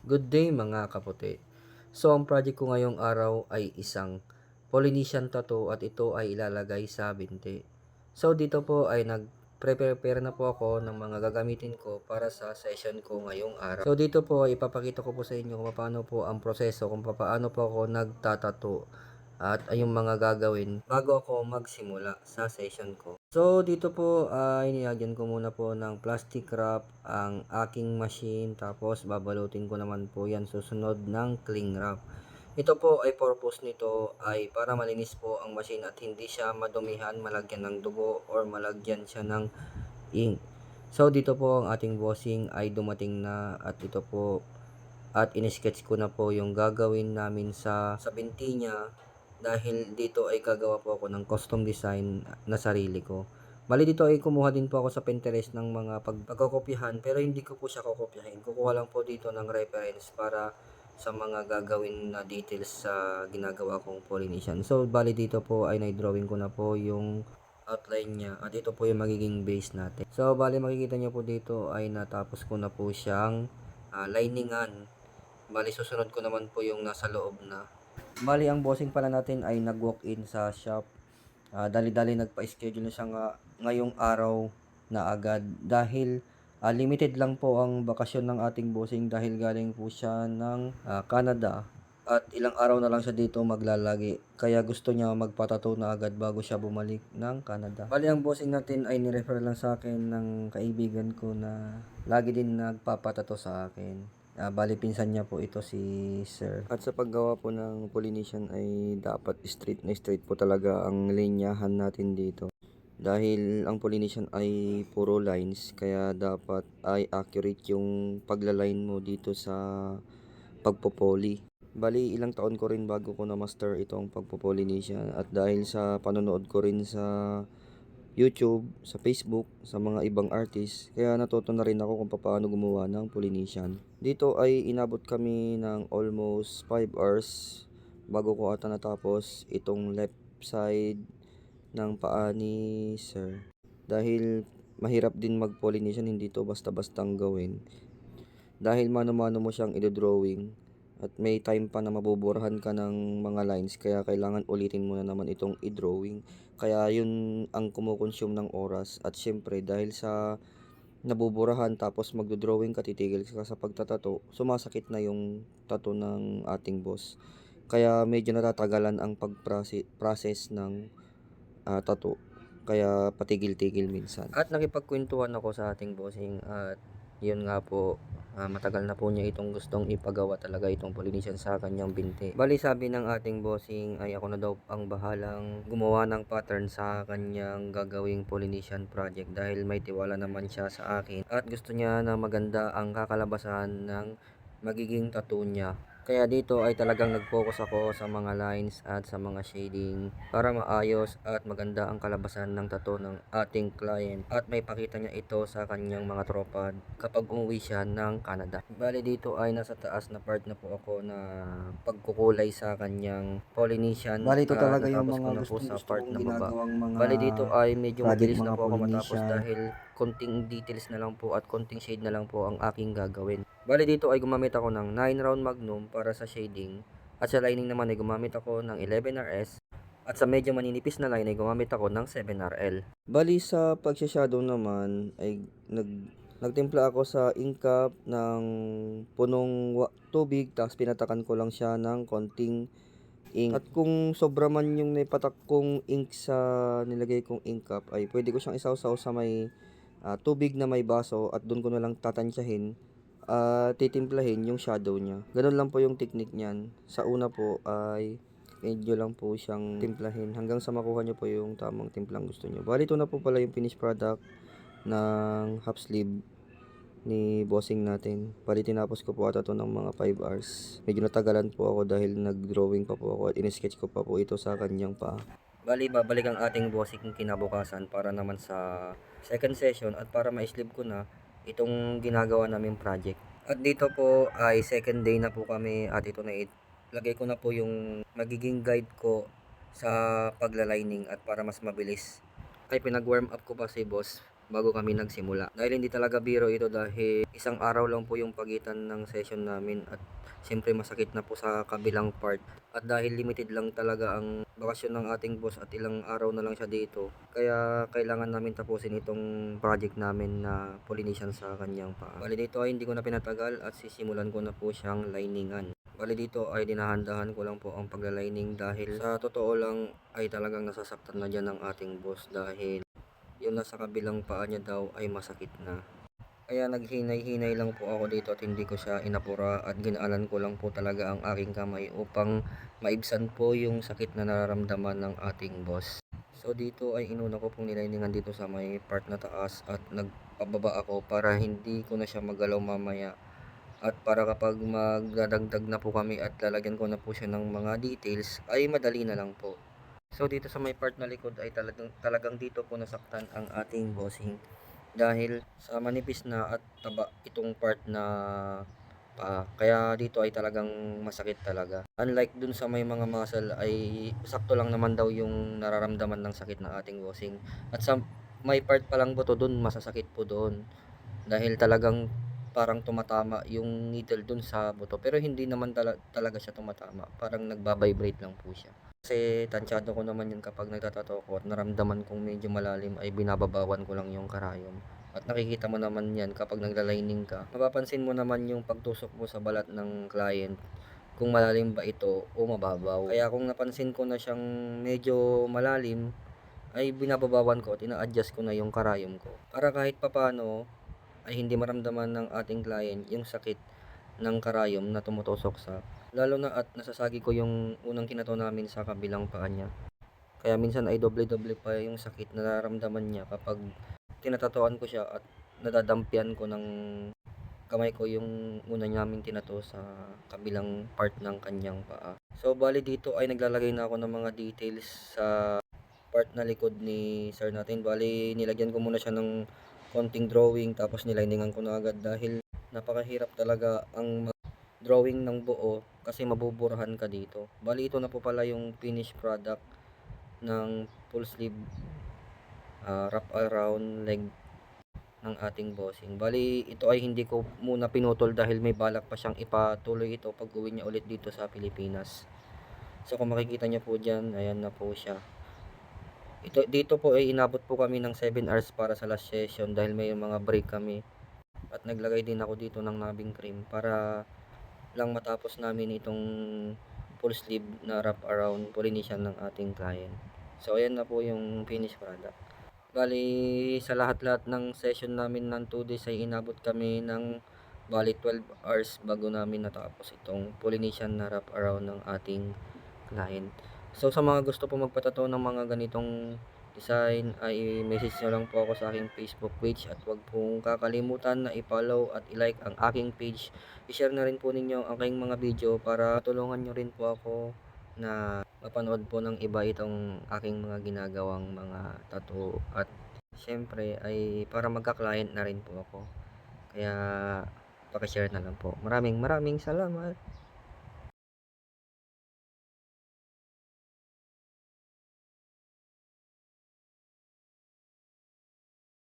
Good day mga kaputi. So ang project ko ngayong araw ay isang Polynesian tattoo at ito ay ilalagay sa binti. So dito po ay nag-prepare na po ako ng mga gagamitin ko para sa session ko ngayong araw. So dito po ay ipapakita ko po sa inyo kung paano po ang proseso, kung paano po ako nagtatattoo at yung mga gagawin bago ako magsimula sa session ko. So dito po ay nilagyan ko muna po ng plastic wrap ang aking machine, tapos babalutin ko naman po yan susunod ng cling wrap. Ito po ay purpose nito ay para malinis po ang machine at hindi siya madumihan, malagyan ng dugo or malagyan siya ng ink. So dito po ang ating bossing ay dumating na at ito po at in-sketch ko na po yung gagawin namin sa binti niya, dahil dito ay gagawa po ako ng custom design na sarili ko. Bali dito ay kumuha din po ako sa Pinterest ng mga pagkokopyahan, pero hindi ko po siya kokopyahin. Kukuha lang po dito ng reference para sa mga gagawin na details sa ginagawa kong Polynesian. So bali dito po ay na-drawing ko na po yung outline niya at ito po yung magiging base natin. So bali makikita niyo po dito ay natapos ko na po siyang liningan. Bali susunod ko naman po yung nasa loob na. Bali ang bossing pala natin ay nag-walk-in sa shop. Dali-dali nagpa-schedule na siya ngayong araw na agad, dahil limited lang po ang bakasyon ng ating bossing dahil galing po siya ng Canada at ilang araw na lang siya dito maglalagi. Kaya gusto niya magpatato na agad bago siya bumalik ng Canada. Bali ang bossing natin ay nirefer lang sa akin ng kaibigan ko na lagi din nagpapatato sa akin. Bali pinsan niya po ito, si Sir. At sa paggawa po ng Polynesian ay dapat straight na straight po talaga ang linyahan natin dito. Dahil ang Polynesian ay puro lines, kaya dapat ay accurate yung paglaline mo dito sa pagpopoli. Bali ilang taon ko rin bago ko na master itong pagpo-Polynesian, at dahil sa panonood ko rin sa YouTube, sa Facebook, sa mga ibang artist, kaya natuto na rin ako kung paano gumawa ng Polynesian. Dito ay inabot kami ng almost 5 hours bago ko ata natapos itong left side ng paa ni Sir. Dahil mahirap din mag-Polynesian, hindi to basta-bastang gawin. Dahil mano-mano mo siyang i-drawing at may time pa na mabuburahan ka ng mga lines, kaya kailangan ulitin mo na naman itong i-drawing. Kaya yun ang kumukonsume ng oras, at syempre dahil sa nabuburahan tapos magdo-drawing ka, titigil ka sa pagtatato, sumasakit na yung tato ng ating boss. Kaya medyo natatagalan ang pag-process ng tato. Kaya patigil-tigil minsan. At nakipagkwentuhan ako sa ating bossing at yun nga po, matagal na po niya itong gustong ipagawa talaga itong Polynesian sa kanyang binti. Bali sabi ng ating bossing ay ako na daw ang bahalang gumawa ng pattern sa kanyang gagawing Polynesian project, dahil may tiwala naman siya sa akin at gusto niya na maganda ang kakalabasan ng magiging tattoo niya. Kaya dito ay talagang nag-focus ako sa mga lines at sa mga shading para maayos at maganda ang kalabasan ng tattoo ng ating client, at may pakita niya ito sa kanyang mga tropa kapag umuwi siya ng Canada. Bali dito ay nasa taas na part na po ako na pagkukulay sa kanyang Polynesian. Bali ito talaga yung mga gusto kong ginagawang mga Bali dito ay medyo mabilis na po ako matapos dahil konting details na lang po at konting shade na lang po ang aking gagawin. Bali dito ay gumamit ako ng 9 round magnum para sa shading, at sa lining naman ay gumamit ako ng 11RS, at sa medyo maninipis na line ay gumamit ako ng 7RL. Bali sa pagsha-shadow naman ay nagtimpla ako sa ink cup ng punong tubig, tapos pinatakan ko lang siya ng konting ink. At kung sobra man yung naipatak kong ink sa nilagay kong ink cup, ay pwede ko siyang isawsaw sa may tubig na may baso, at doon ko na lang tatansyahin titimplahin yung shadow niya. Ganun lang po yung technique niyan. Sa una po ay medyo lang po siyang timplahin hanggang sa makuha nyo po yung tamang timplang gusto nyo. Bali ito na po pala yung finished product ng half sleeve ni bossing natin. Bali tinapos ko po ata ito ng mga 5 hours. Medyo natagalan po ako dahil nag-drawing pa po ako at in-sketch ko pa po ito sa kanyang paa. Bali babalik ang ating bossing kinabukasan para naman sa second session at para ma-sleeve ko na itong ginagawa namin project. At dito po ay second day na po kami, at ito na lagay ko na po yung magiging guide ko sa paglalining, at para mas mabilis ay pinag-warm up ko pa si boss bago kami nagsimula. Dahil hindi talaga biro ito dahil isang araw lang po yung pagitan ng session namin at siyempre masakit na po sa kabilang part. At dahil limited lang talaga ang bakasyon ng ating boss at ilang araw na lang siya dito, kaya kailangan namin tapusin itong project namin na Polynesian sa kanyang paa. Bali dito ay hindi ko na pinatagal at sisimulan ko na po siyang liningan. Bali dito ay dinahandahan ko lang po ang paglalining dahil sa totoo lang ay talagang nasasaktan na dyan ng ating boss dahil yung nasa kabilang paa niya daw ay masakit na. Kaya naghinay-hinay lang po ako dito at hindi ko siya inapura at ginaanan ko lang po talaga ang aking kamay upang maibsan po yung sakit na nararamdaman ng ating boss. So dito ay inuna ko pong niliningan dito sa may part na taas at nagpababa ako para hindi ko na siya magalaw mamaya at para kapag magdadagdag na po kami at lalagyan ko na po siya ng mga details ay madali na lang po. So dito sa may part na likod ay talagang dito po nasaktan ang ating bossing dahil sa manipis na at taba itong part na paa. Kaya dito ay talagang masakit talaga. Unlike dun sa may mga muscle ay sakto lang naman daw yung nararamdaman ng sakit ng ating bossing. At sa may part pa lang buto dun masasakit po doon dahil talagang parang tumatama yung needle dun sa buto pero hindi naman talaga siya tumatama, parang nagba-vibrate lang po siya. Kasi tansyado ko naman yun kapag nagtatato ko at naramdaman kong medyo malalim ay binababawan ko lang yung karayom. At nakikita mo naman yan kapag naglalining ka. Mapapansin mo naman yung pagtusok mo sa balat ng client kung malalim ba ito o mababaw. Kaya kung napansin ko na siyang medyo malalim ay binababawan ko at ina-adjust ko na yung karayom ko. Para kahit papano ay hindi maramdaman ng ating client yung sakit ng karayom na tumutusok sa lalo na at nasasagi ko yung unang kinato namin sa kabilang paa niya. Kaya minsan ay doble-doble pa yung sakit na nararamdaman niya kapag tinatatuan ko siya at nadadampian ko ng kamay ko yung una naming tinato sa kabilang part ng kanyang paa. So bali dito ay naglalagay na ako ng mga details sa part na likod ni sir natin. Bali nilagyan ko muna siya ng konting drawing tapos niliningan ko na agad dahil napakahirap talaga ang drawing ng buo kasi mabuburahan ka dito. Bali ito na po pala yung finished product ng full sleeve wrap around leg ng ating bossing. Bali ito ay hindi ko muna pinutol dahil may balak pa siyang ipatuloy ito pag uwi niya ulit dito sa Pilipinas. So kung makikita niyo po dyan, ayan na po siya. Dito po ay inabot po kami ng 7 hours para sa last session dahil may mga break kami. At naglagay din ako dito ng nabing cream para lang matapos namin itong full sleeve na wrap around Polynesian ng ating client. So ayan na po yung finished product. Bali sa lahat-lahat ng session namin ng 2 days ay inabot kami ng bali 12 hours bago namin natapos itong Polynesian na wrap around ng ating client. So sa mga gusto po magpatato ng mga ganitong design ay message nyo lang po ako sa aking Facebook page at huwag pong kakalimutan na i-follow at i-like ang aking page. I-share na rin po ninyo ang aking mga video para tulungan nyo rin po ako na mapanood po ng iba itong aking mga ginagawang mga tattoo at syempre ay para magka-client na rin po ako. Kaya paki-share na lang po. Maraming salamat.